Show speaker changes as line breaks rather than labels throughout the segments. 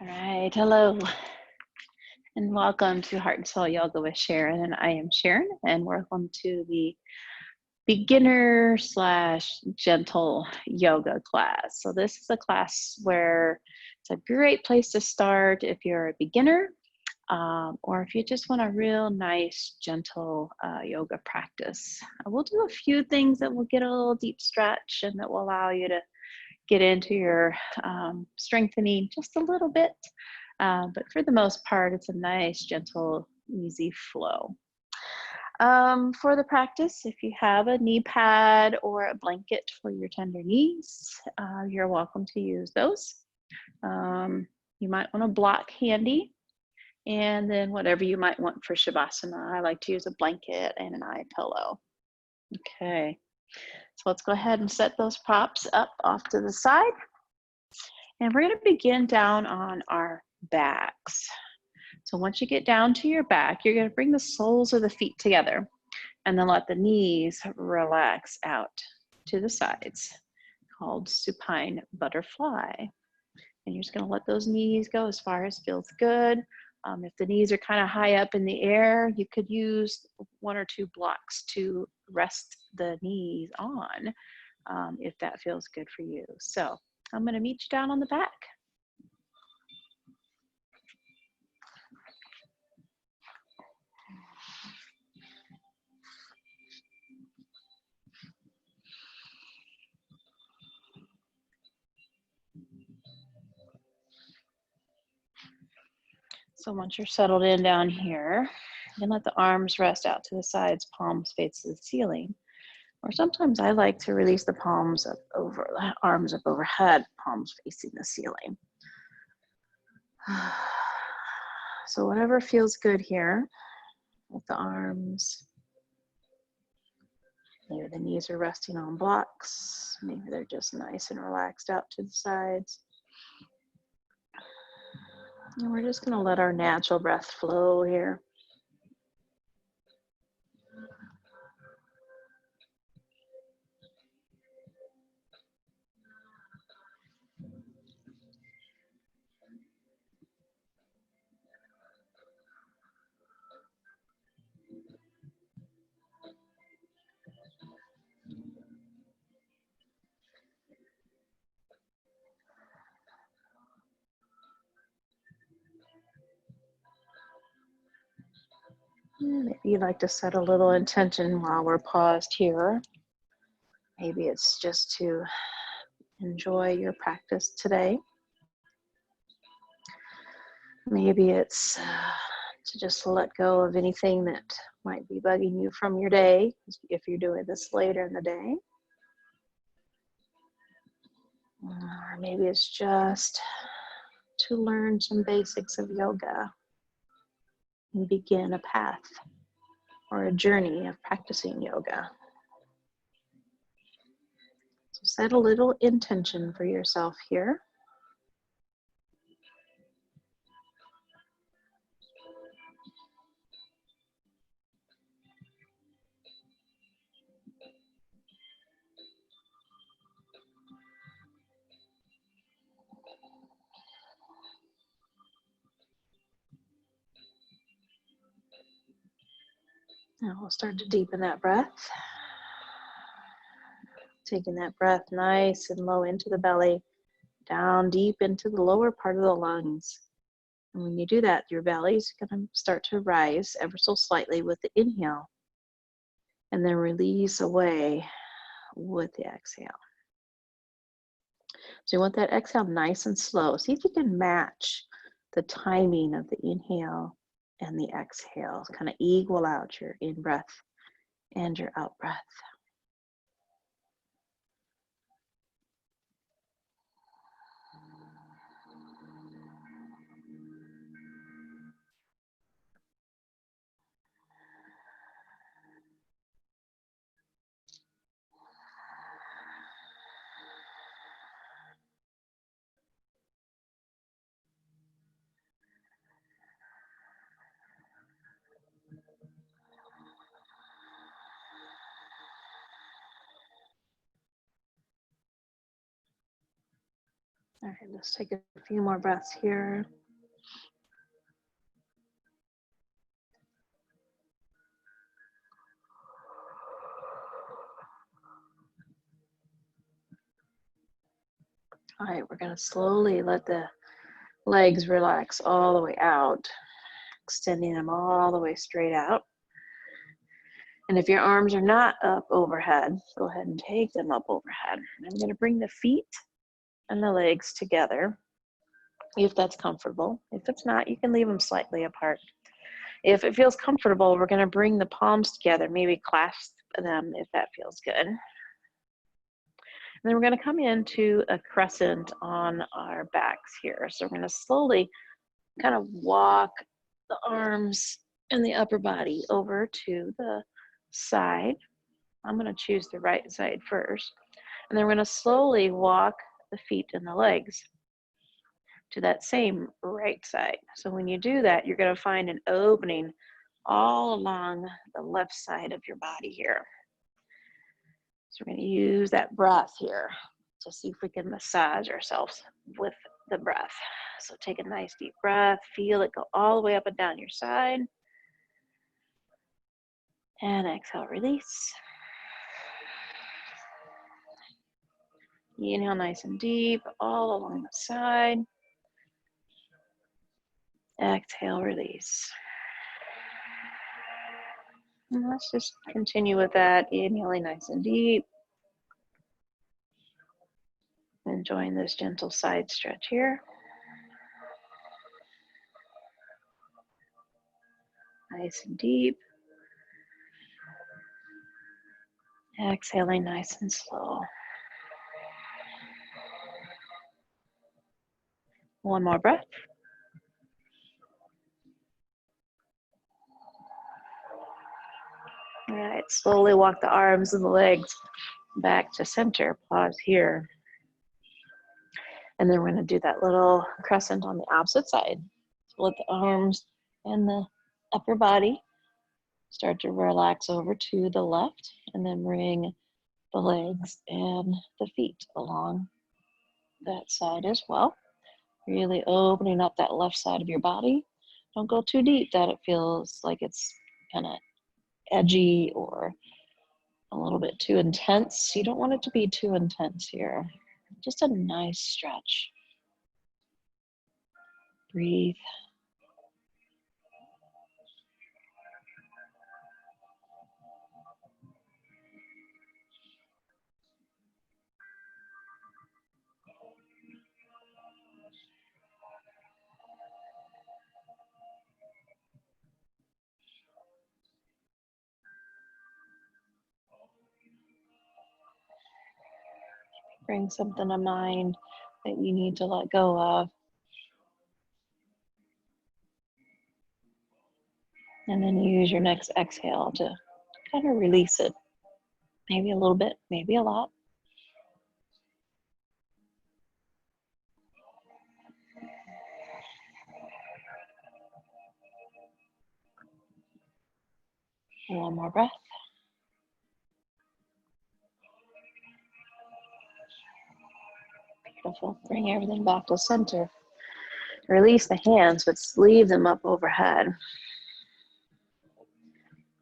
All right, hello, and welcome to Heart and Soul Yoga with Sharon. And I am Sharon, and welcome to the beginner slash gentle yoga class. So this is a class where it's a great place to start if you're a beginner, or if you just want a real nice, gentle yoga practice. We'll do a few things that will get a little deep stretch and that will allow you to get into your strengthening just a little bit. But for the most part, it's a nice, gentle, easy flow. For the practice, if you have a knee pad or a blanket for your tender knees, you're welcome to use those. You might want a block handy, and then whatever you might want for Shavasana. I like to use a blanket and an eye pillow. Okay, so let's go ahead and set those props up off to the side. And we're going to begin down on our backs. So once you get down to your back, you're going to bring the soles of the feet together and then let the knees relax out to the sides, called supine butterfly. And you're just going to let those knees go as far as feels good. If the knees are kind of high up in the air, you could use one or two blocks to rest the knees on if that feels good for you. So I'm going to meet you down on the back. So once you're settled in down here, you can let the arms rest out to the sides, palms face to the ceiling. Or sometimes I like to release the palms up over, arms up overhead, palms facing the ceiling. So whatever feels good here with the arms. Maybe the knees are resting on blocks. Maybe they're just nice and relaxed out to the sides. And we're just going to let our natural breath flow here. Maybe you'd like to set a little intention while we're paused here. Maybe it's just to enjoy your practice today. Maybe it's to just let go of anything that might be bugging you from your day if you're doing this later in the day. Or maybe it's just to learn some basics of yoga and begin a path or a journey of practicing yoga. So set a little intention for yourself here. Now we'll start to deepen that breath. Taking that breath nice and low into the belly, down deep into the lower part of the lungs. And when you do that, your belly's going to start to rise ever so slightly with the inhale, and then release away with the exhale. So you want that exhale nice and slow. See if you can match the timing of the inhale and the exhale. Kind of equal out your in-breath and your out-breath. All right, let's take a few more breaths here. All right, we're gonna slowly let the legs relax all the way out, extending them all the way straight out. And if your arms are not up overhead, go ahead and take them up overhead. I'm gonna bring the feet and the legs together, if that's comfortable. If it's not, you can leave them slightly apart. If it feels comfortable, we're gonna bring the palms together, maybe clasp them if that feels good. And then we're going to come into a crescent on our backs here. So we're going to slowly kind of walk the arms and the upper body over to the side. I'm going to choose the right side first. And then we're going to slowly walk the feet and the legs to that same right side. So when you do that, you're going to find an opening all along the left side of your body here. So we're going to use that breath here to see if we can massage ourselves with the breath. So take a nice deep breath, feel it go all the way up and down your side. And exhale, release. Inhale nice and deep, all along the side. Exhale, release. And let's just continue with that, inhaling nice and deep. Enjoying this gentle side stretch here. Nice and deep. Exhaling nice and slow. One more breath. All right, slowly walk the arms and the legs back to center. Pause here. And then we're going to do that little crescent on the opposite side. So let the arms and the upper body start to relax over to the left, and then bring the legs and the feet along that side as well. Really opening up that left side of your body. Don't go too deep that it feels like it's kind of edgy or a little bit too intense. You don't want it to be too intense here. Just a nice stretch. Breathe. Bring something to mind that you need to let go of. And then use your next exhale to kind of release it. Maybe a little bit, maybe a lot. One more breath. Beautiful. Bring everything back to center. Release the hands, but leave them up overhead.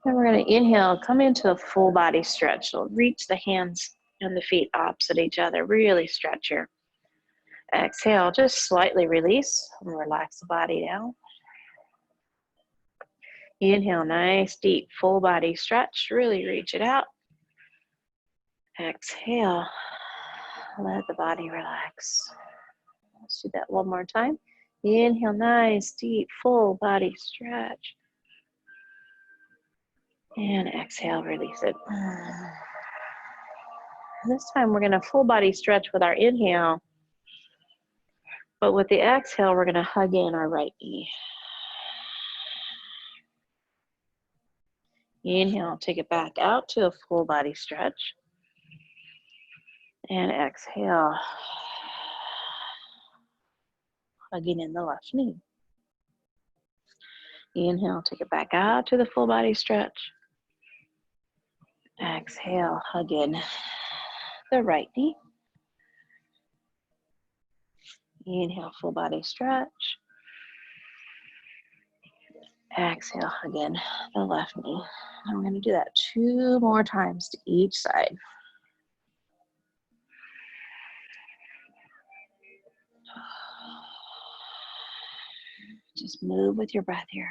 And we're going to inhale, come into a full body stretch. So reach the hands and the feet opposite each other. Really stretch here. Exhale, just slightly release and relax the body down. Inhale, nice, deep, full body stretch. Really reach it out. Exhale, let the body relax. Let's do that one more time. Inhale, nice, deep, full body stretch. And exhale, release it. This time we're going to full body stretch with our inhale. But with the exhale, we're going to hug in our right knee. Inhale, take it back out to a full body stretch. And exhale, hugging in the left knee. Inhale, take it back out to the full body stretch. Exhale, hug in the right knee. Inhale, full body stretch. Exhale, again, the left knee. And we're going to do that 2 more times to each side. Just move with your breath here.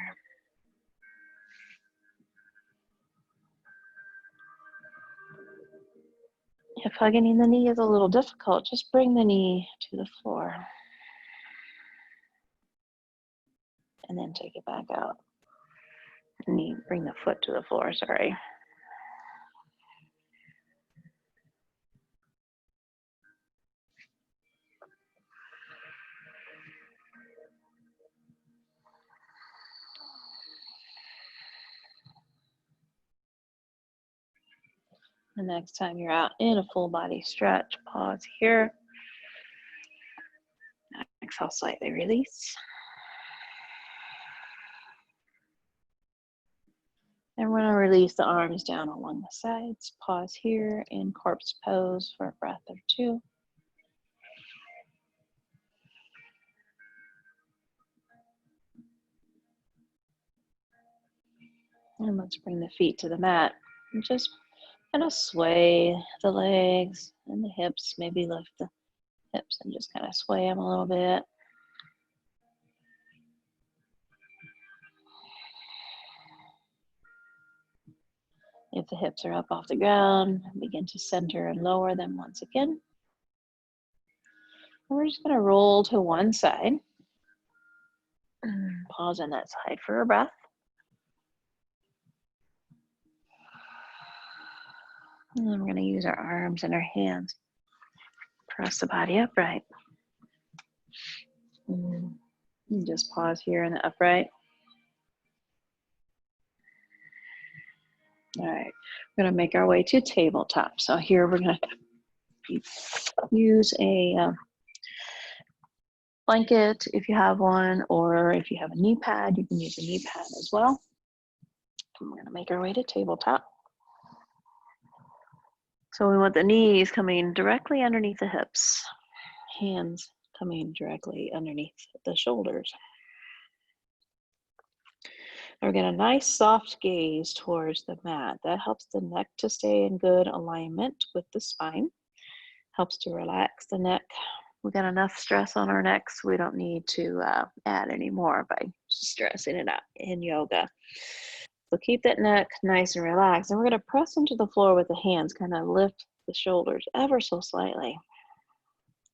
If hugging the knee is a little difficult, just bring the knee to the floor. And then take it back out. Knee, bring the foot to the floor, sorry. The next time you're out in a full body stretch, pause here. Exhale, slightly release. And we're going to release the arms down along the sides. Pause here in corpse pose for a breath or 2. And let's bring the feet to the mat and just kind of sway the legs and the hips. Maybe lift the hips and just kind of sway them a little bit. If the hips are up off the ground, begin to center and lower them once again. And we're just going to roll to one side. Pause on that side for a breath. And then we're going to use our arms and our hands. Press the body upright. And just pause here in the upright. All right, we're going to make our way to tabletop. So here we're going to use a blanket if you have one, or if you have a knee pad, you can use a knee pad as well. And we're going to make our way to tabletop. So we want the knees coming directly underneath the hips, hands coming directly underneath the shoulders. And we're going to nice soft gaze towards the mat. That helps the neck to stay in good alignment with the spine. Helps to relax the neck. We got enough stress on our necks. We don't need to add any more by stressing it out in yoga. So keep that neck nice and relaxed. And we're going to press into the floor with the hands, kind of lift the shoulders ever so slightly.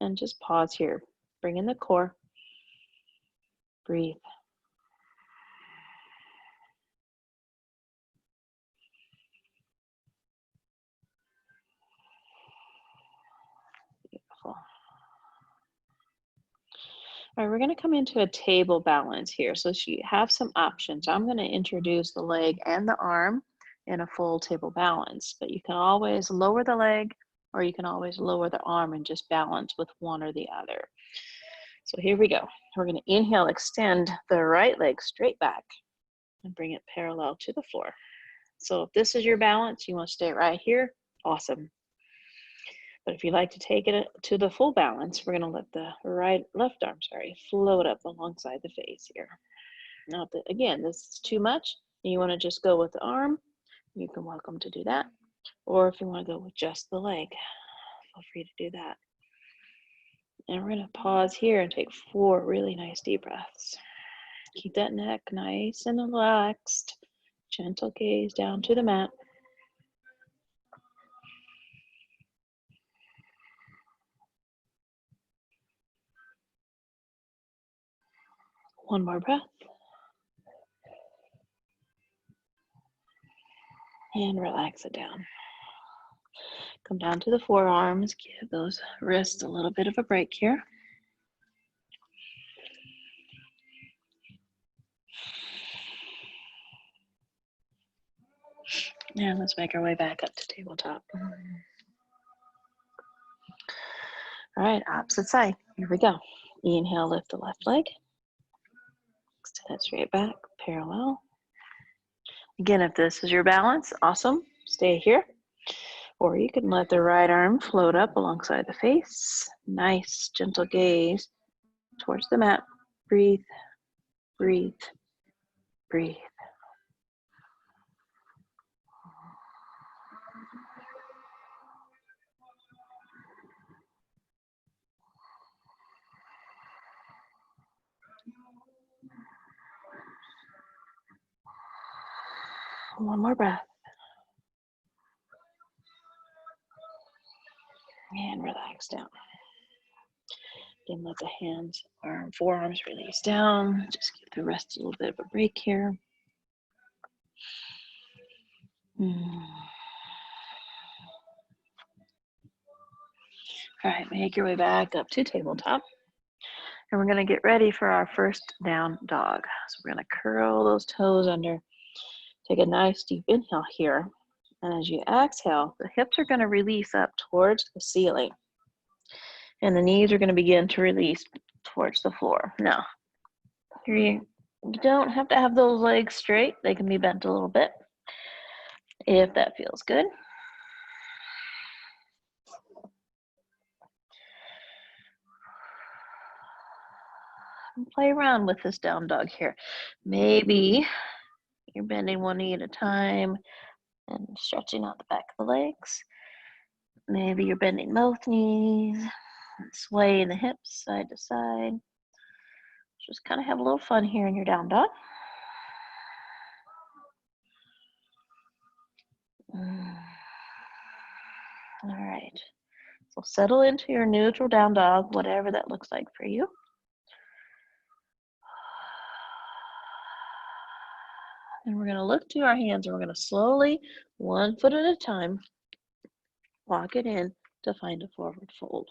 And just pause here. Bring in the core. Breathe. Beautiful. All right, we're going to come into a table balance here. So you have some options. I'm going to introduce the leg and the arm in a full table balance, but you can always lower the leg or you can always lower the arm and just balance with one or the other. So here we go. We're going to inhale, extend the right leg straight back and bring it parallel to the floor. So if this is your balance, you want to stay right here, awesome. But if you'd like to take it to the full balance, we're going to let the left arm float up alongside the face here. Now, again, this is too much, and you want to just go with the arm, you can welcome to do that. Or if you want to go with just the leg, feel free to do that. And we're going to pause here and take 4 really nice deep breaths. Keep that neck nice and relaxed. Gentle gaze down to the mat. One more breath. And relax it down. Come down to the forearms. Give those wrists a little bit of a break here. And let's make our way back up to tabletop. All right, opposite side. Here we go. Inhale, lift the left leg. Extend it straight back, parallel. Again, if this is your balance, awesome. Stay here. Or you can let the right arm float up alongside the face. Nice, gentle gaze towards the mat. Breathe, breathe, breathe. One more breath. And relax down. Again, let the hands or forearms release down. Just give the rest a little bit of a break here. All right, make your way back up to tabletop. And we're gonna get ready for our first down dog. So we're gonna curl those toes under. Take a nice deep inhale here. And as you exhale, the hips are gonna release up towards the ceiling. And the knees are gonna begin to release towards the floor. Now, you don't have to have those legs straight. They can be bent a little bit if that feels good. And play around with this down dog here. Maybe you're bending one knee at a time and stretching out the back of the legs. Maybe you're bending both knees and swaying the hips side to side. Just kind of have a little fun here in your down dog. All right, so settle into your neutral down dog, whatever that looks like for you. And we're gonna look to our hands and we're gonna slowly, one foot at a time, walk it in to find a forward fold.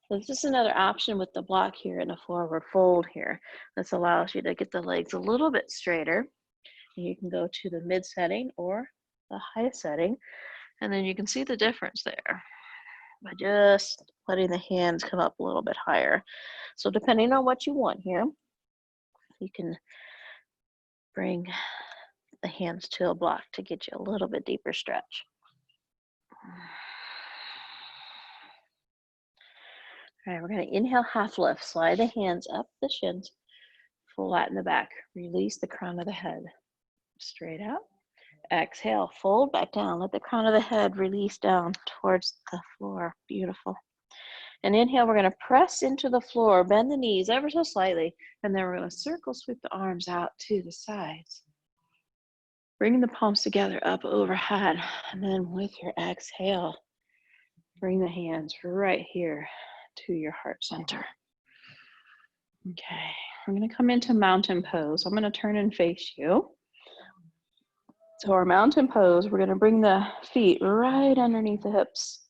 So this is another option with the block here and a forward fold here. This allows you to get the legs a little bit straighter. You can go to the mid setting or the high setting, and then you can see the difference there by just letting the hands come up a little bit higher. So depending on what you want here, you can bring the hands to a block to get you a little bit deeper stretch. All right, we're going to inhale, half lift. Slide the hands up the shins, flatten the back. Release the crown of the head. Straight out. Exhale, fold back down. Let the crown of the head release down towards the floor. Beautiful. And inhale, we're going to press into the floor, bend the knees ever so slightly, and then we're going to circle sweep the arms out to the sides. Bring the palms together up overhead, and then with your exhale, bring the hands right here to your heart center. Okay, we're going to come into mountain pose. I'm going to turn and face you. So our mountain pose, we're going to bring the feet right underneath the hips.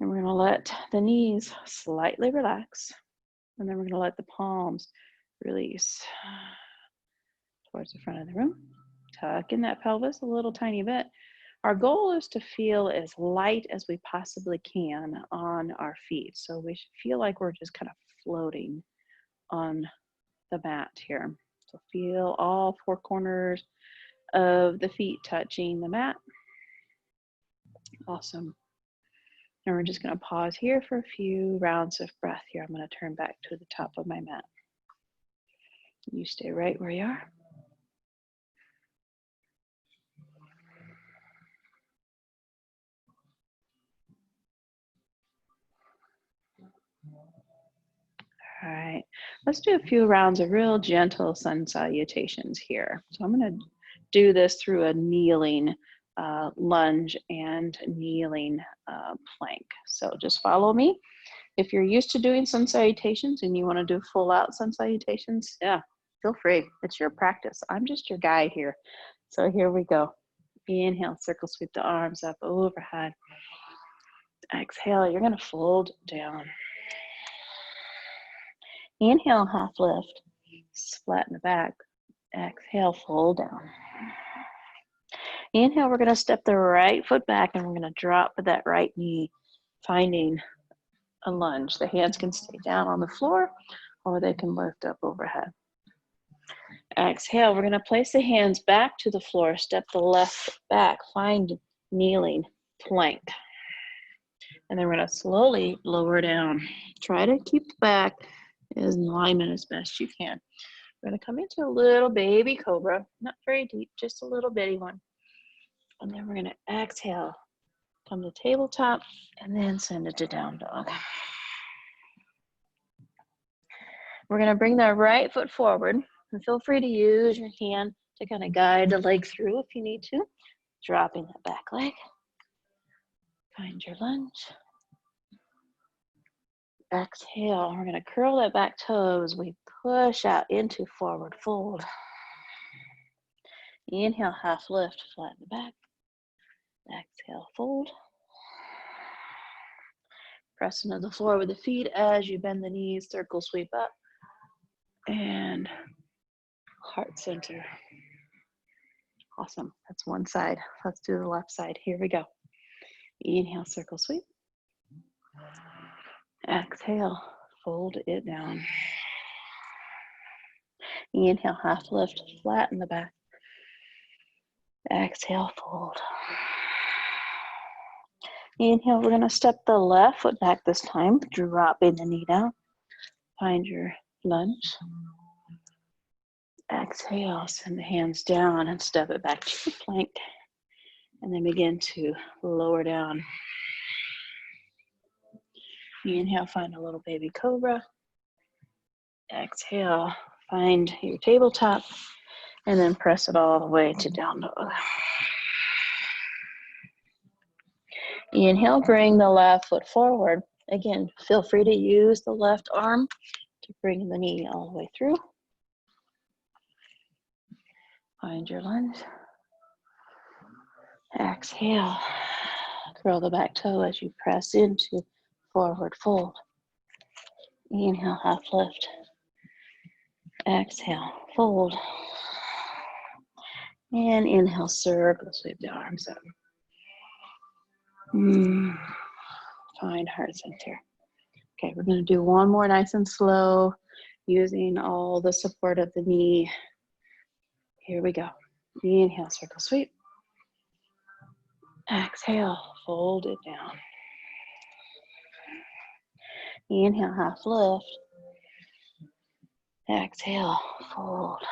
And we're going to let the knees slightly relax. And then we're going to let the palms release towards the front of the room. Tuck in that pelvis a little tiny bit. Our goal is to feel as light as we possibly can on our feet. So we should feel like we're just kind of floating on the mat here. So feel all four corners of the feet touching the mat. Awesome. And we're just going to pause here for a few rounds of breath here. I'm going to turn back to the top of my mat. You stay right where you are. All right, let's do a few rounds of real gentle sun salutations here. So I'm going to do this through a kneeling lunge and kneeling plank. So just follow me. If you're used to doing sun salutations and you want to do full out sun salutations, yeah, feel free. It's your practice. I'm just your guide here. So here we go. Inhale, circle sweep the arms up overhead. Exhale, you're going to fold down. Inhale, half lift, flatten the back. Exhale, fold down. Inhale, we're going to step the right foot back and we're going to drop that right knee, finding a lunge. The hands can stay down on the floor or they can lift up overhead. Exhale, we're going to place the hands back to the floor, step the left foot back, find kneeling plank. And then we're gonna slowly lower down. Try to keep the back as in alignment as best you can. We're gonna come into a little baby cobra, not very deep, just a little bitty one. And then we're gonna exhale, come to tabletop, and then send it to down dog. We're gonna bring that right foot forward, and feel free to use your hand to kind of guide the leg through if you need to. Dropping that back leg. Find your lunge. Exhale, we're gonna curl that back toe as we push out into forward fold. Inhale, half lift, flatten the back. Exhale, fold. Press into the floor with the feet as you bend the knees, circle sweep up. And heart center. Awesome, that's one side. Let's do the left side, here we go. Inhale, circle sweep. Exhale, fold it down. Inhale, half lift, flatten the back. Exhale, fold. Inhale, we're gonna step the left foot back this time, dropping the knee down. Find your lunge. Exhale, send the hands down and step it back to the plank. And then begin to lower down. Inhale, find a little baby cobra. Exhale, find your tabletop. And then press it all the way to down dog. Inhale, bring the left foot forward. Again, feel free to use the left arm to bring the knee all the way through. Find your lunge. Exhale, curl the back toe as you press into forward fold. Inhale, half lift. Exhale, fold. And inhale, circle, sweep the arms up. Find heart center. Okay, we're gonna do one more nice and slow, using all the support of the knee. Here we go. Inhale, circle sweep. Exhale, fold it down. Inhale, half lift. Exhale, fold.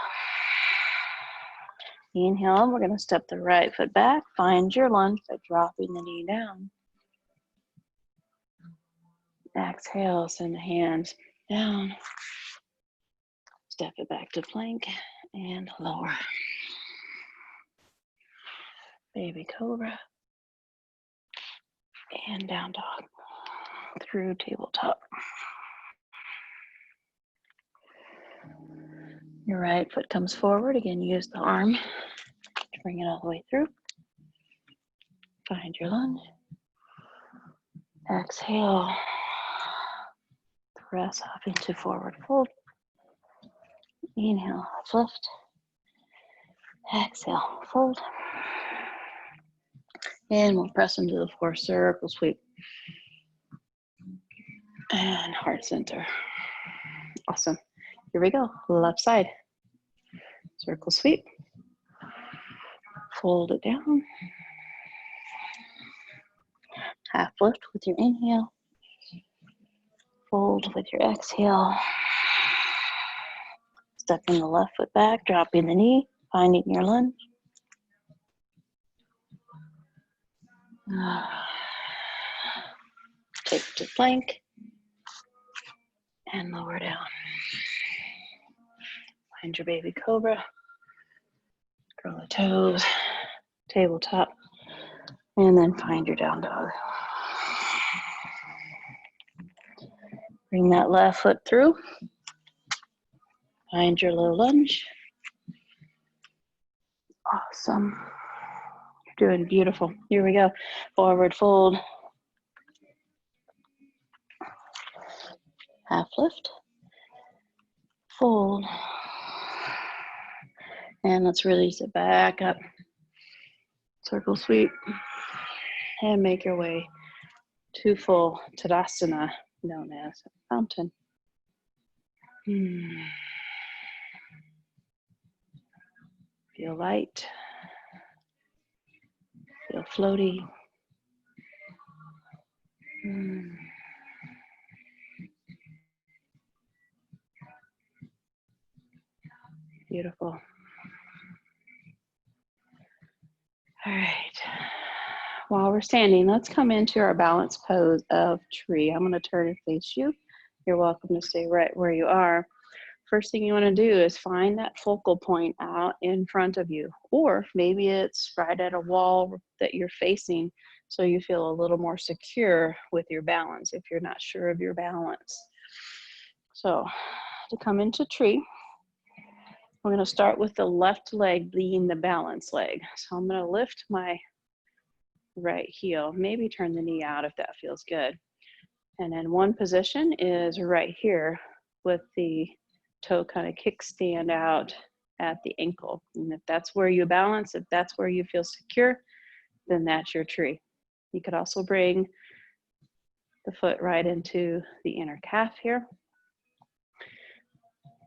Inhale, we're gonna step the right foot back. Find your lunge by dropping the knee down. Exhale, send the hands down. Step it back to plank and lower. Baby cobra. And down dog. Through tabletop. Your right foot comes forward. Again, use the arm to bring it all the way through. Find your lunge. Exhale. Press up into forward fold. Inhale, half lift. Exhale, fold. And we'll press into the floor, circle sweep. And heart center. Awesome. Here we go. Left side. Circle sweep. Fold it down. Half lift with your inhale. Fold with your exhale. Stepping the left foot back, dropping the knee, finding your lunge. Take to plank and lower down. Find your baby cobra. Curl the toes, tabletop, and then find your down dog. Bring that left foot through. Find your low lunge. Awesome. You're doing beautiful. Here we go. Forward fold. Half lift. Fold. And let's release it back up. Circle sweep. And make your way to full Tadasana, known as mountain. Feel light. Feel floaty. Beautiful. All right. While we're standing, let's come into our balance pose of tree. I'm going to turn and face you. You're welcome to stay right where you are. First thing you want to do is find that focal point out in front of you, or maybe it's right at a wall that you're facing so you feel a little more secure with your balance if you're not sure of your balance. So to come into tree, we're going to start with the left leg being the balance leg. So I'm going to lift my right heel, maybe turn the knee out if that feels good. And then one position is right here with the toe kind of kickstand out at the ankle. And if that's where you balance, if that's where you feel secure, then that's your tree. You could also bring the foot right into the inner calf here.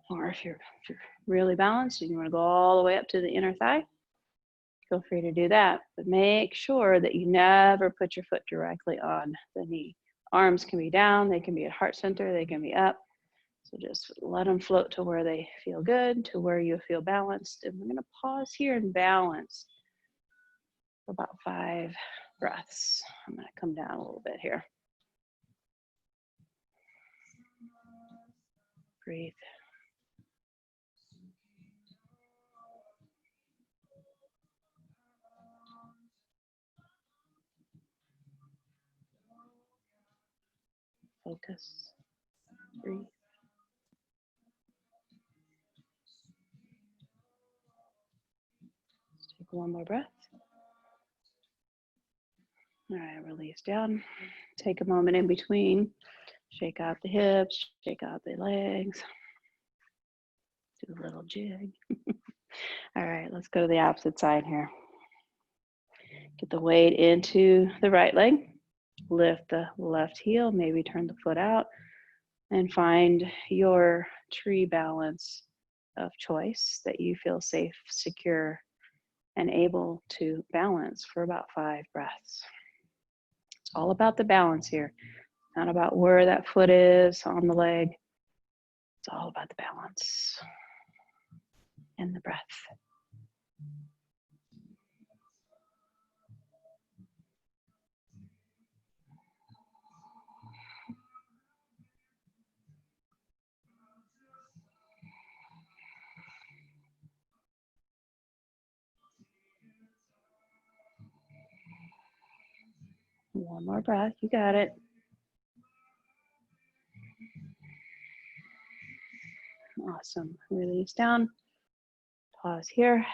Or if you're really balanced and you want to go all the way up to the inner thigh, feel free to do that. But make sure that you never put your foot directly on the knee. Arms can be down, they can be at heart center, they can be up. So just let them float to where they feel good, to where you feel balanced. And we're going to pause here and balance for about 5 breaths. I'm going to come down a little bit here. Breathe. Focus. Breathe. Let's take one more breath. All right, release down. Take a moment in between. Shake out the hips, shake out the legs. Do a little jig. All right, let's go to the opposite side here. Get the weight into the right leg. Lift the left heel, maybe turn the foot out, and find your tree balance of choice that you feel safe, secure, and able to balance for about 5 breaths. It's all about the balance here, not about where that foot is on the leg. It's all about the balance and the breath. One more breath, you got it. Awesome. Release down. Pause here.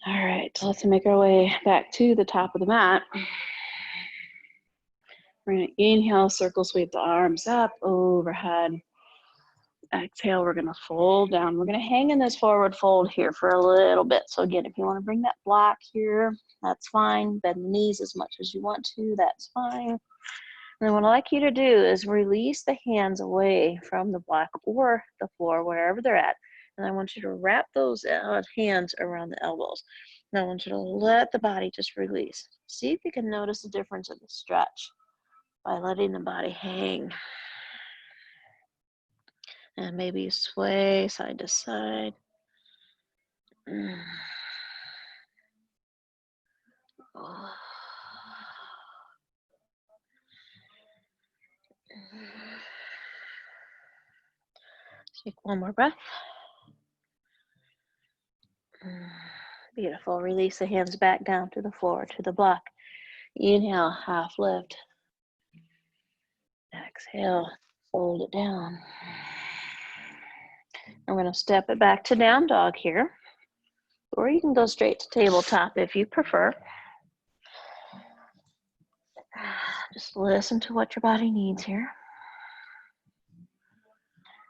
All right, so let's make our way back to the top of the mat. We're going to inhale, circle sweep the arms up, overhead. Exhale, we're going to fold down. We're going to hang in this forward fold here for a little bit. So again, if you want to bring that block here, that's fine. Bend the knees as much as you want to, that's fine. And then what I'd like you to do is release the hands away from the block or the floor, wherever they're at. And I want you to wrap those hands around the elbows. And I want you to let the body just release. See if you can notice the difference in the stretch by letting the body hang. And maybe you sway side to side. Take one more breath. Beautiful. Release the hands back down to the floor, to the block. Inhale, half lift. Exhale, fold it down. I'm going to step it back to down dog here. Or you can go straight to tabletop if you prefer. Just listen to what your body needs here.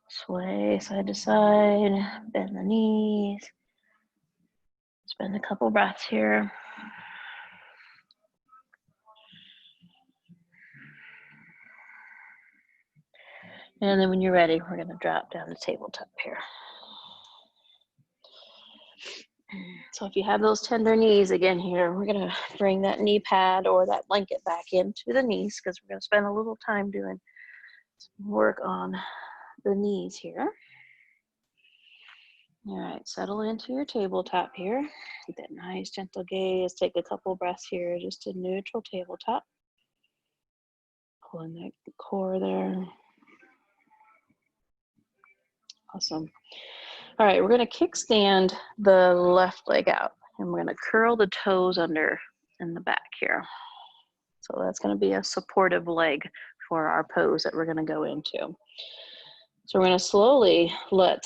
Sway side to side, bend the knees. Spend a couple breaths here. And then when you're ready, we're going to drop down to tabletop here. So if you have those tender knees again here, we're gonna bring that knee pad or that blanket back into the knees because we're gonna spend a little time doing some work on the knees here. All right, settle into your tabletop here. Get that nice gentle gaze. Take a couple breaths here, just a neutral tabletop. Pulling the core there. Awesome. All right, we're gonna kickstand the left leg out and we're gonna curl the toes under in the back here. So that's gonna be a supportive leg for our pose that we're gonna go into. So we're gonna slowly let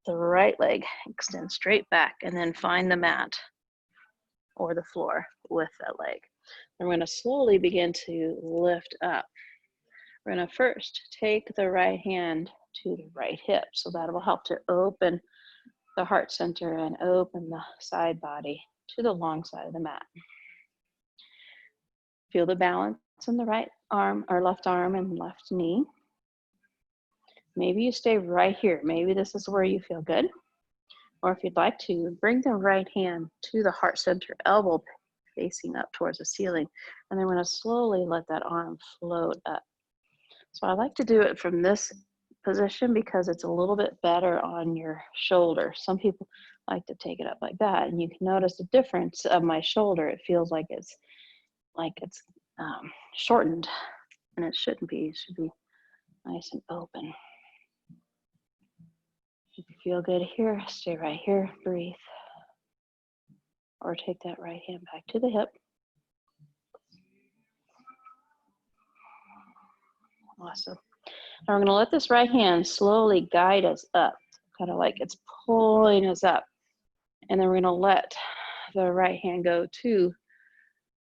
the right leg extend straight back and then find the mat or the floor with that leg. And we're gonna slowly begin to lift up. We're gonna first take the right hand to the right hip. So that will help to open the heart center and open the side body to the long side of the mat. Feel the balance in the right arm or left arm and left knee. Maybe you stay right here. Maybe this is where you feel good. Or if you'd like to, bring the right hand to the heart center, elbow facing up towards the ceiling. And then we're gonna slowly let that arm float up. So I like to do it from this position because it's a little bit better on your shoulder. Some people like to take it up like that, and you can notice the difference of my shoulder. It feels like it's shortened, and it shouldn't be. It should be nice and open. If you feel good here, stay right here, breathe. Or take that right hand back to the hip. Awesome. Now we're going to let this right hand slowly guide us up, kind of like it's pulling us up. And then we're going to let the right hand go to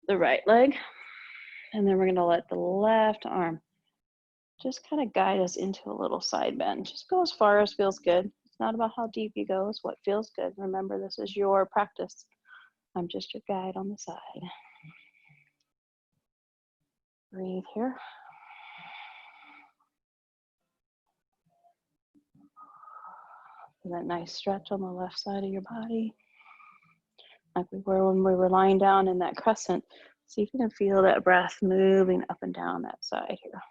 the right leg. And then we're going to let the left arm just kind of guide us into a little side bend. Just go as far as feels good. It's not about how deep you go, it's what feels good. Remember, this is your practice. I'm just your guide on the side. Breathe here. That nice stretch on the left side of your body. Like we were when we were lying down in that crescent. See if you can feel that breath moving up and down that side here.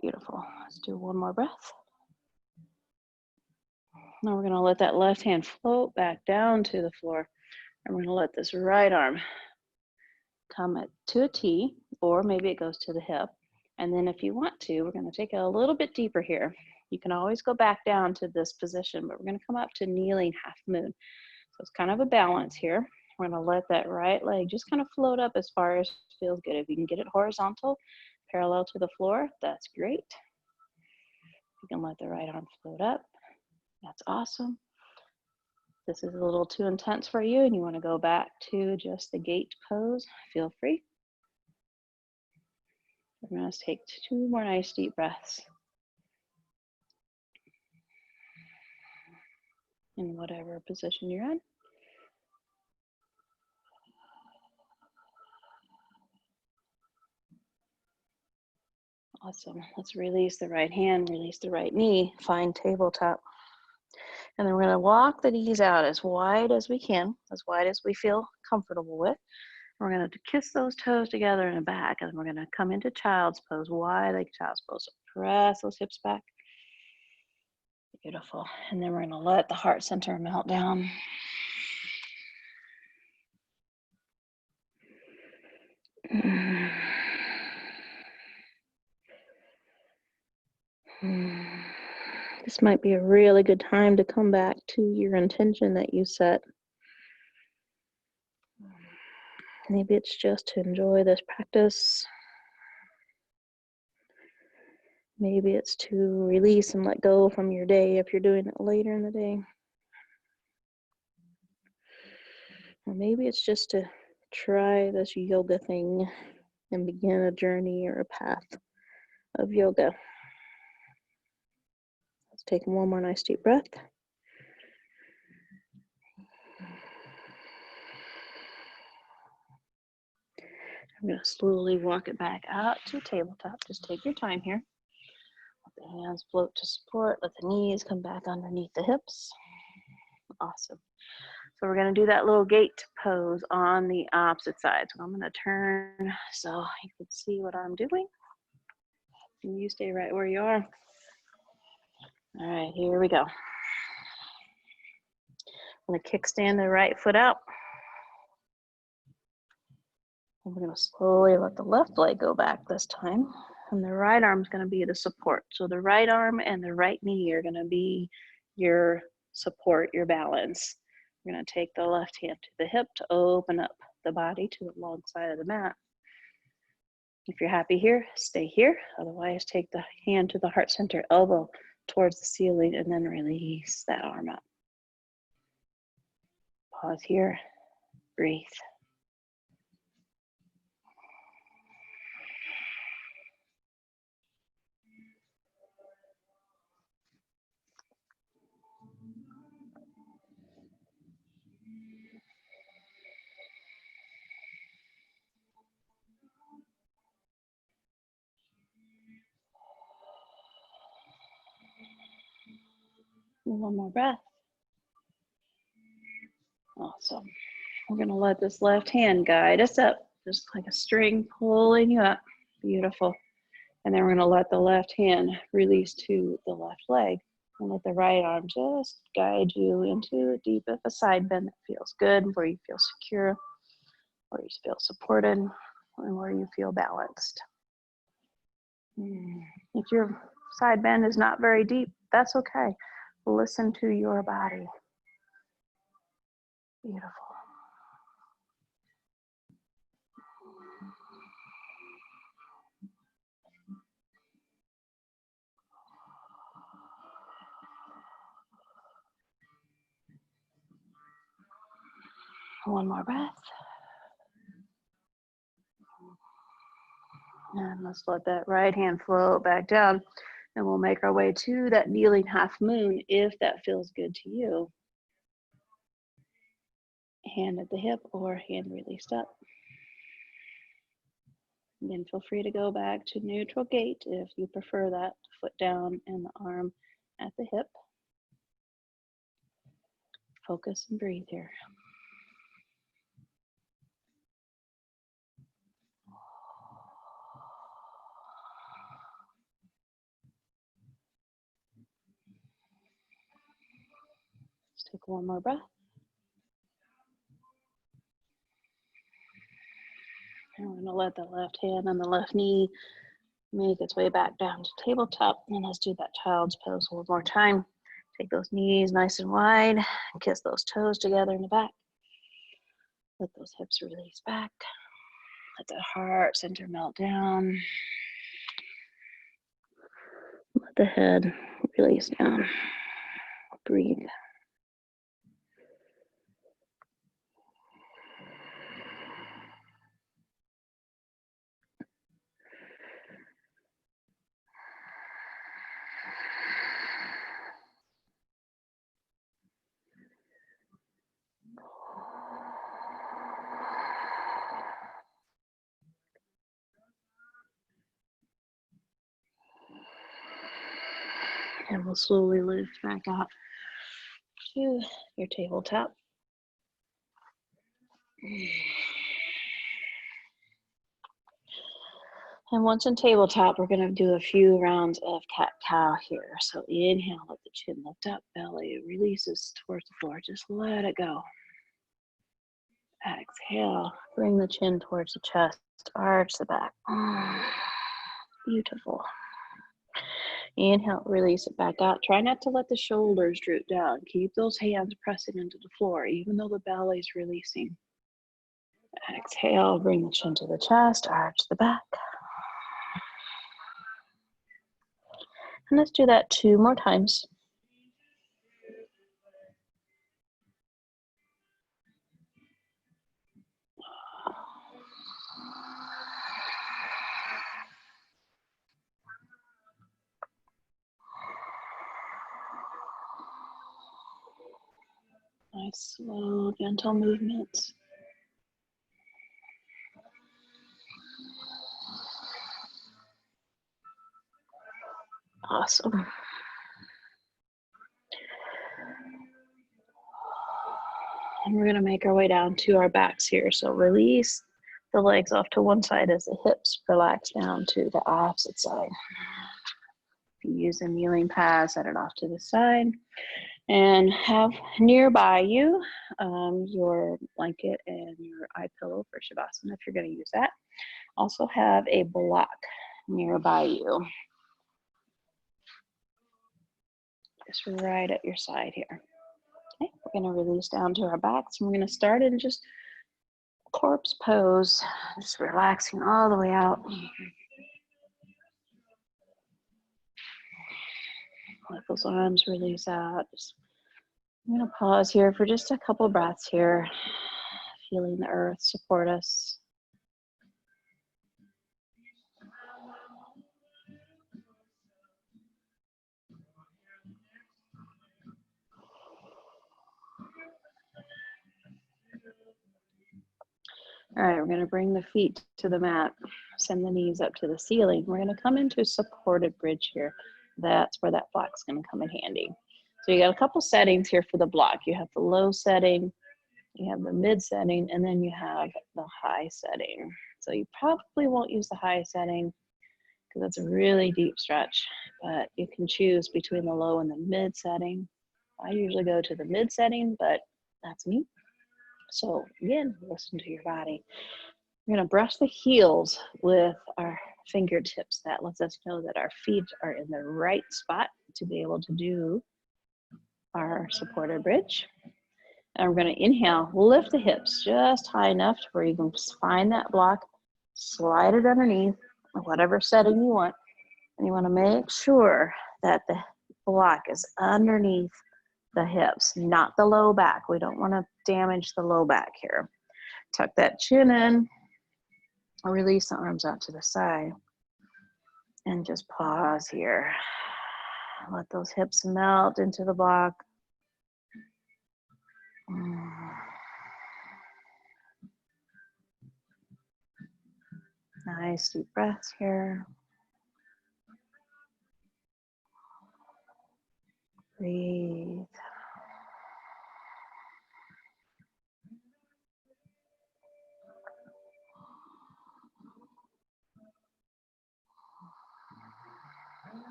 Beautiful. Let's do one more breath. Now we're going to let that left hand float back down to the floor. And we're going to let this right arm come to a T, or maybe it goes to the hip. And then if you want to, we're going to take it a little bit deeper here. You can always go back down to this position, but we're going to come up to kneeling half moon. So it's kind of a balance here. We're going to let that right leg just kind of float up as far as feels good. If you can get it horizontal, parallel to the floor, that's great. You can let the right arm float up. That's awesome. This is a little too intense for you and you want to go back to just the gate pose, feel free. We're going to take 2 more nice deep breaths. In whatever position you're in. Awesome. Let's release the right hand, release the right knee, find tabletop. And then we're going to walk the knees out as wide as we can, as wide as we feel comfortable with. We're going to kiss those toes together in the back, and we're going to come into child's pose, wide like child's pose. So press those hips back. Beautiful. And then we're going to let the heart center melt down. This might be a really good time to come back to your intention that you set. Maybe it's just to enjoy this practice. Maybe it's to release and let go from your day if you're doing it later in the day. Or maybe it's just to try this yoga thing and begin a journey or a path of yoga. Let's take one more nice deep breath. I'm going to slowly walk it back out to tabletop. Just take your time here. Let the hands float to support. Let the knees come back underneath the hips. Awesome. So we're going to do that little gate pose on the opposite side. So I'm going to turn so you can see what I'm doing. And you stay right where you are. All right, here we go. I'm going to kickstand the right foot out. And we're going to slowly let the left leg go back this time. And the right arm is going to be the support. So the right arm and the right knee are going to be your support, your balance. We're going to take the left hand to the hip to open up the body to the long side of the mat. If you're happy here, stay here. Otherwise, take the hand to the heart center, elbow towards the ceiling, and then release that arm up. Pause here, breathe. One more breath. Awesome. We're going to let this left hand guide us up, just like a string pulling you up. Beautiful. And then we're going to let the left hand release to the left leg. And let the right arm just guide you into a deep of a side bend that feels good, where you feel secure, where you feel supported, and where you feel balanced. If your side bend is not very deep, that's okay. Listen to your body. Beautiful. One more breath. And let's let that right hand float back down. And we'll make our way to that kneeling half moon if that feels good to you. Hand at the hip or hand released up. Again, feel free to go back to neutral gate if you prefer that. Foot down and the arm at the hip. Focus and breathe here. Let's take one more breath. And we're going to let the left hand and the left knee make its way back down to tabletop. And let's do that child's pose one more time. Take those knees nice and wide. Kiss those toes together in the back. Let those hips release back. Let the heart center melt down. Let the head release down. Breathe. And we'll slowly lift back out to your tabletop. And once in tabletop, we're going to do a few rounds of cat-cow here. So inhale, let the chin lift up, belly releases towards the floor. Just let it go. Exhale, bring the chin towards the chest, arch the back. Beautiful. Inhale, release it back out. Try not to let the shoulders droop down. Keep those hands pressing into the floor, even though the belly's releasing. Exhale, bring the chin to the chest, arch the back. And let's do that 2 more times. Nice, slow, gentle movements. Awesome. And we're gonna make our way down to our backs here. So release the legs off to one side as the hips relax down to the opposite side. If you use a kneeling pad, set it off to the side. And have nearby you your blanket and your eye pillow for Shavasana if you're going to use that. Also have a block nearby you. Just right at your side here. Okay, we're going to release down to our backs and we're going to start in just corpse pose, just relaxing all the way out. Let those arms release out. I'm going to pause here for just a couple breaths here, feeling the earth support us. All right, we're going to bring the feet to the mat, send the knees up to the ceiling. We're going to come into supported bridge here. That's where that block's going to come in handy. So you got a couple settings here for the block. You have the low setting, you have the mid setting, and then you have the high setting. So you probably won't use the high setting because that's a really deep stretch, but you can choose between the low and the mid setting. I usually go to the mid setting, but that's me. So again, listen to your body. We're going to brush the heels with our fingertips. That lets us know that our feet are in the right spot to be able to do our supported bridge. And we're going to inhale, lift the hips just high enough to where you can find that block, slide it underneath, whatever setting you want. And you want to make sure that the block is underneath the hips, not the low back. We don't want to damage the low back here. Tuck that chin in, release the arms out to the side, and just pause here. Let those hips melt into the block. Nice deep breaths here. Breathe.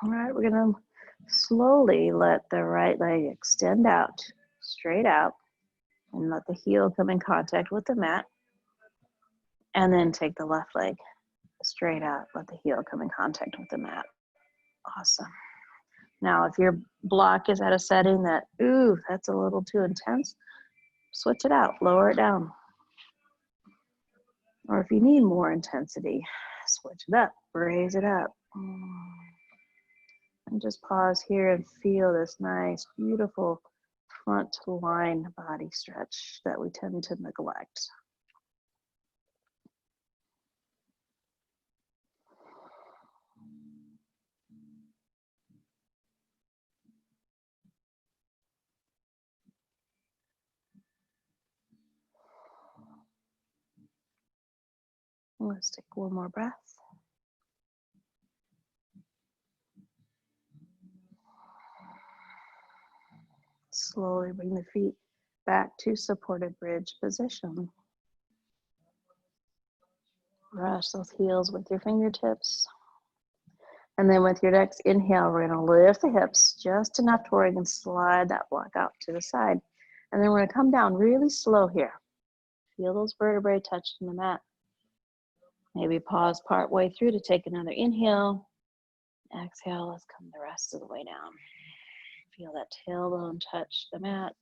All right, we're going to slowly let the right leg extend out, straight out, and let the heel come in contact with the mat. And then take the left leg straight out, let the heel come in contact with the mat. Awesome. Now, if your block is at a setting that, ooh, that's a little too intense, switch it out, lower it down. Or if you need more intensity, switch it up, raise it up. And just pause here and feel this nice, beautiful front line body stretch that we tend to neglect. Let's take one more breath. Slowly bring the feet back to supported bridge position. Brush those heels with your fingertips. And then with your next inhale, we're going to lift the hips just enough to where you can slide that block out to the side. And then we're going to come down really slow here. Feel those vertebrae touching the mat. Maybe pause part way through to take another inhale. Exhale, let's come the rest of the way down. Feel that tailbone touch the mat.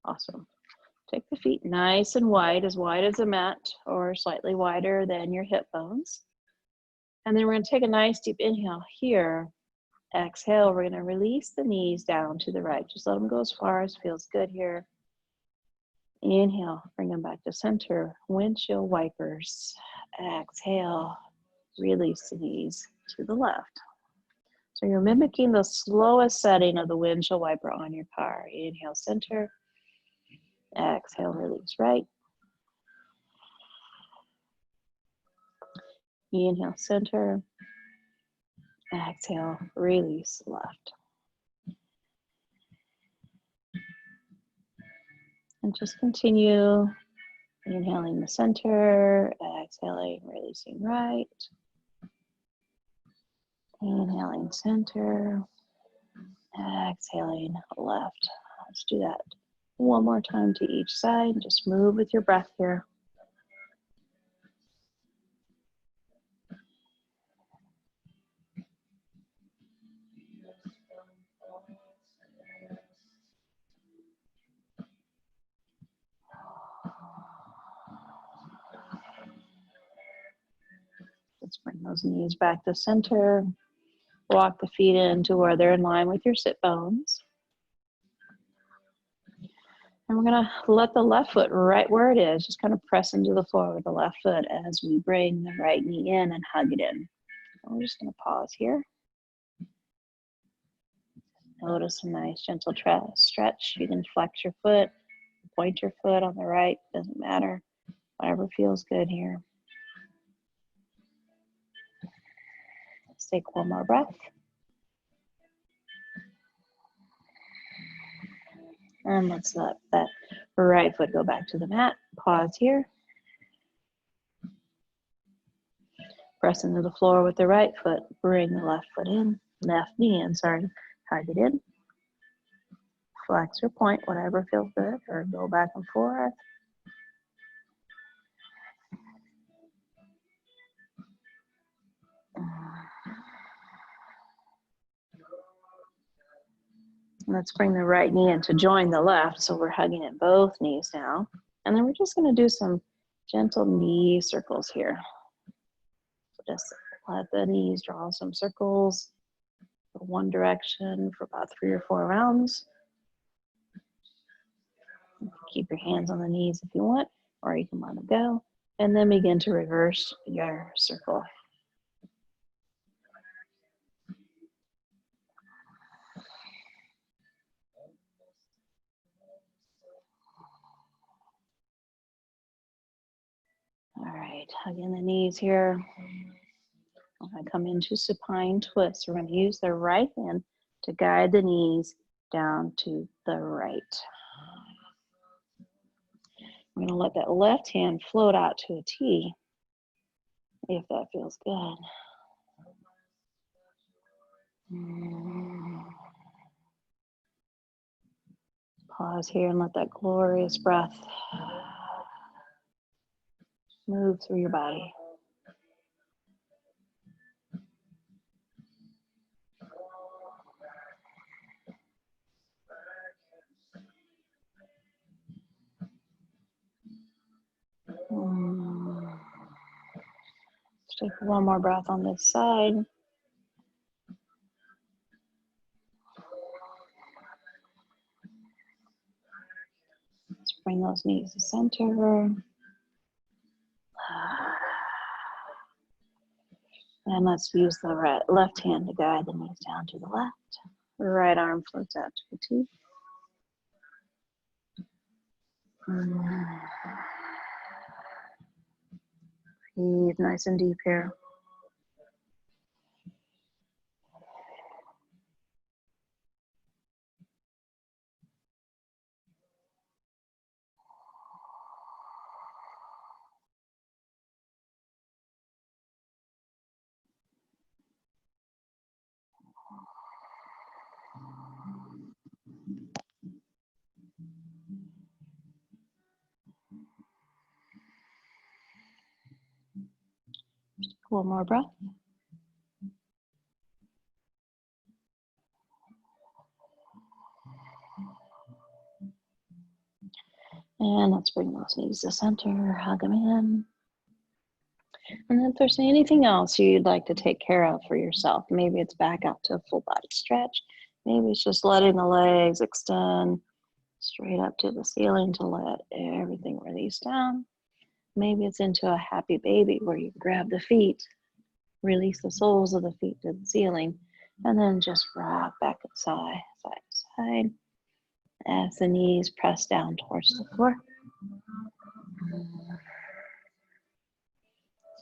Awesome. Take the feet nice and wide as a mat or slightly wider than your hip bones. And then we're going to take a nice deep inhale here. Exhale, we're going to release the knees down to the right. Just let them go as far as feels good here. Inhale, bring them back to center. Windshield wipers. Exhale, release the knees to the left. So you're mimicking the slowest setting of the windshield wiper on your car. Inhale, center. Exhale, release right. Inhale, center. Exhale, release left. And just continue inhaling the center, exhaling, releasing right. Inhaling center, exhaling left. Let's do that one more time to each side. Just move with your breath here. Let's bring those knees back to center. Walk the feet into where they're in line with your sit bones. And we're gonna let the left foot right where it is, just kind of press into the floor with the left foot as we bring the right knee in and hug it in. And we're just gonna pause here. Notice a nice gentle stretch. You can flex your foot, point your foot on the right, doesn't matter. Whatever feels good here. Let's take one more breath. And let's let that right foot go back to the mat. Pause here. Press into the floor with the right foot. Bring the left foot in, left knee in, sorry. Hug it in. Flex or point, whatever feels good, or go back and forth. Let's bring the right knee in to join the left, so we're hugging at both knees now. And then we're just gonna do some gentle knee circles here. So just let the knees draw some circles for one direction for about 3 or 4 rounds. You can keep your hands on the knees if you want, or you can let them go. And then begin to reverse your circle. All right, hugging the knees here. I'm going to come into supine twist. We're going to use the right hand to guide the knees down to the right. I'm going to let that left hand float out to a T, if that feels good. Pause here and let that glorious breath move through your body. Let's take one more breath on this side. Let's bring those knees to center. And let's use the left hand to guide the knees down to the left. Right arm floats out to the T. Breathe nice and deep here. One more breath. And let's bring those knees to center, hug them in. And if there's anything else you'd like to take care of for yourself, maybe it's back up to a full body stretch. Maybe it's just letting the legs extend straight up to the ceiling to let everything release down. Maybe it's into a happy baby where you grab the feet, release the soles of the feet to the ceiling, and then just rock back and side to side as the knees press down towards the floor.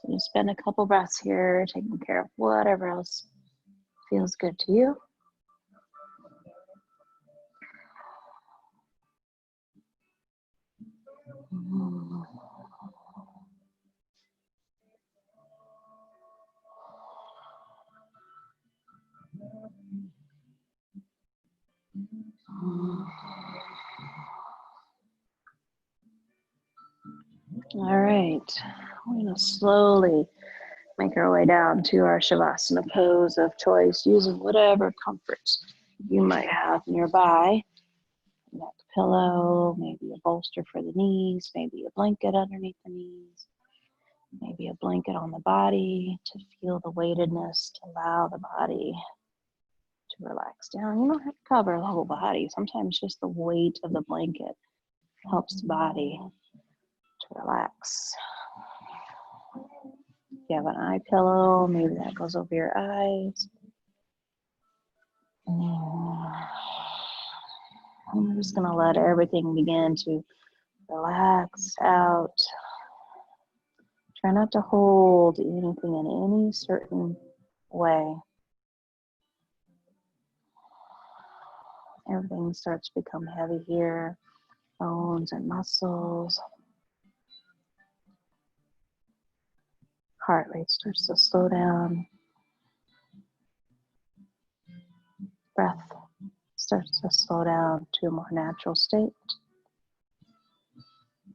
You spend a couple breaths here taking care of whatever else feels good to you. All right, we're going to slowly make our way down to our Shavasana pose of choice, using whatever comforts you might have nearby. A neck pillow, maybe a bolster for the knees, maybe a blanket underneath the knees, maybe a blanket on the body to feel the weightedness, to allow the body to relax down. You don't have to cover the whole body. Sometimes just the weight of the blanket helps the body to relax. If you have an eye pillow, maybe that goes over your eyes. I'm just going to let everything begin to relax out. Try not to hold anything in any certain way. Everything starts to become heavy here, bones and muscles. Heart rate starts to slow down. Breath starts to slow down to a more natural state.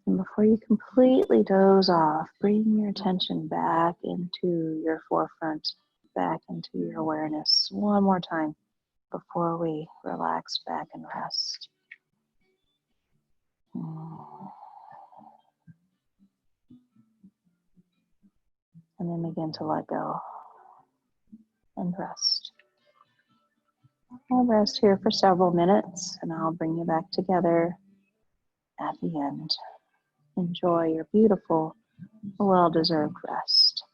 And before you completely doze off, bring your attention back into your forefront, back into your awareness one more time before we relax back and rest. And then begin to let go and rest. I'll rest here for several minutes and I'll bring you back together at the end. Enjoy your beautiful, well-deserved rest.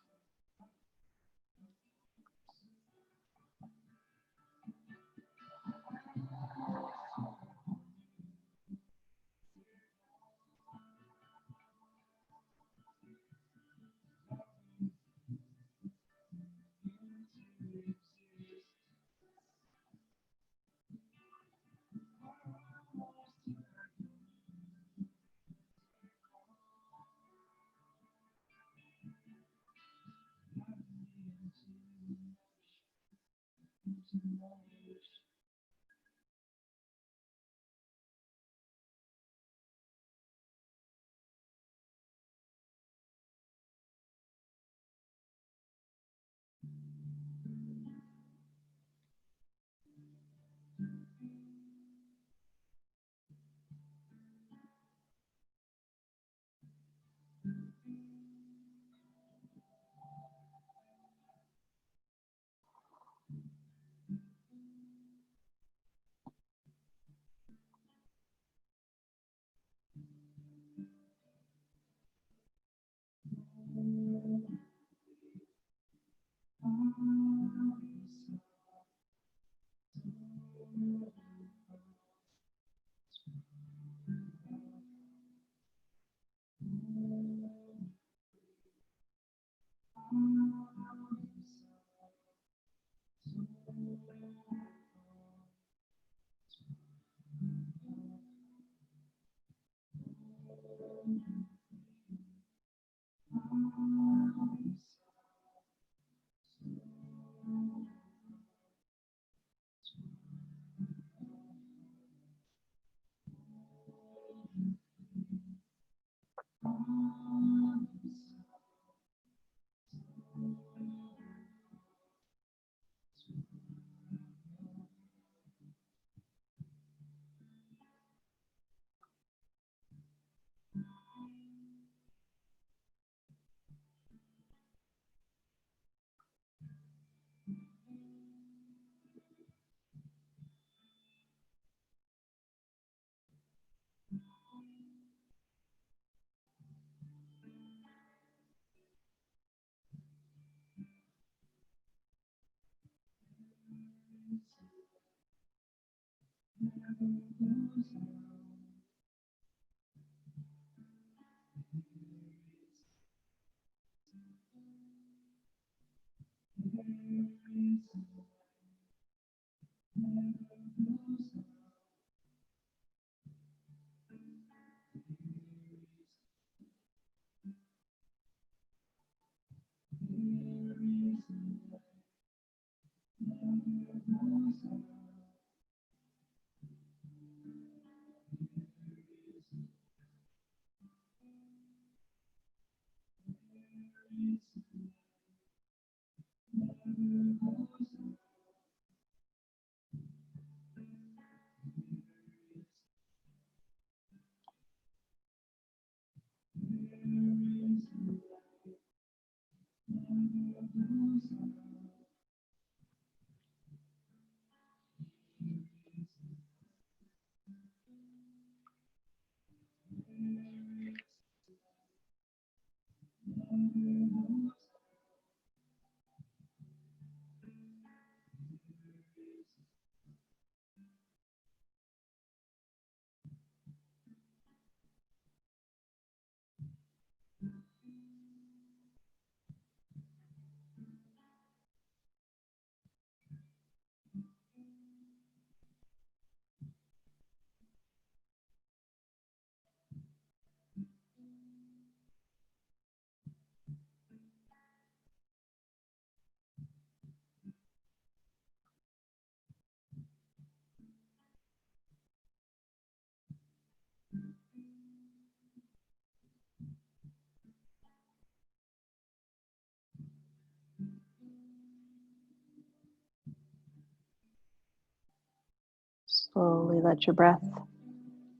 Slowly let your breath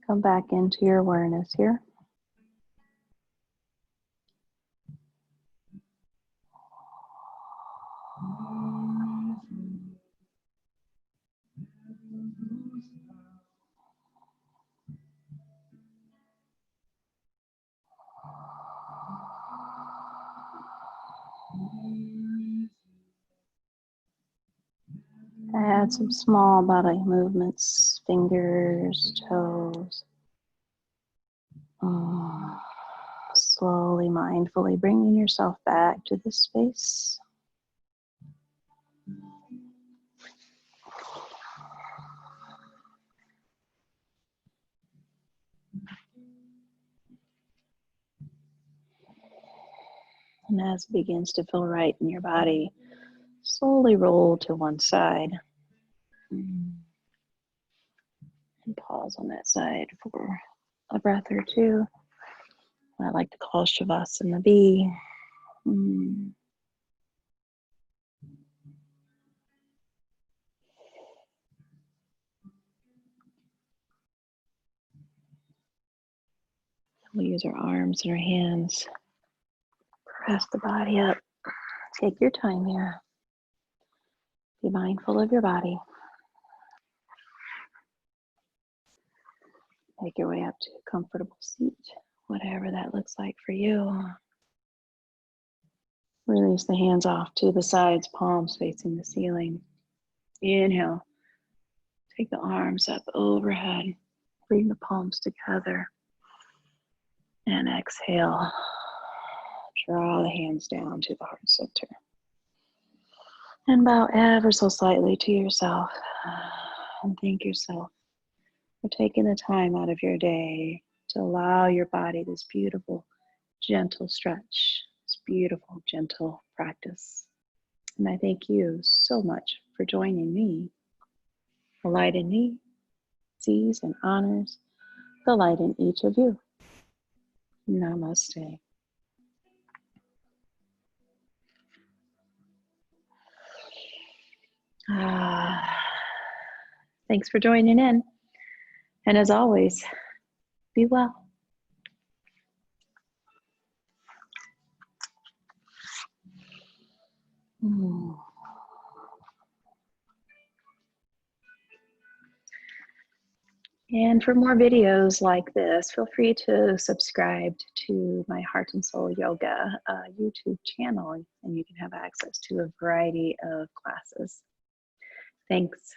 come back into your awareness here. Add some small body movements, fingers, toes. Slowly, mindfully bringing yourself back to this space. And as it begins to feel right in your body, slowly roll to one side. And pause on that side for a breath or two. I like to call Shavasana B. We'll use our arms and our hands. Press the body up. Take your time here. Be mindful of your body. Make your way up to a comfortable seat, whatever that looks like for you. Release the hands off to the sides, palms facing the ceiling. Inhale. Take the arms up overhead. Bring the palms together. And exhale. Draw the hands down to the heart center. And bow ever so slightly to yourself. And thank yourself for taking the time out of your day to allow your body this beautiful, gentle stretch, this beautiful, gentle practice. And I thank you so much for joining me. The light in me sees and honors the light in each of you. Namaste. Thanks for joining in. And as always, be well. And for more videos like this, feel free to subscribe to my Heart and Soul Yoga YouTube channel, and you can have access to a variety of classes. Thanks.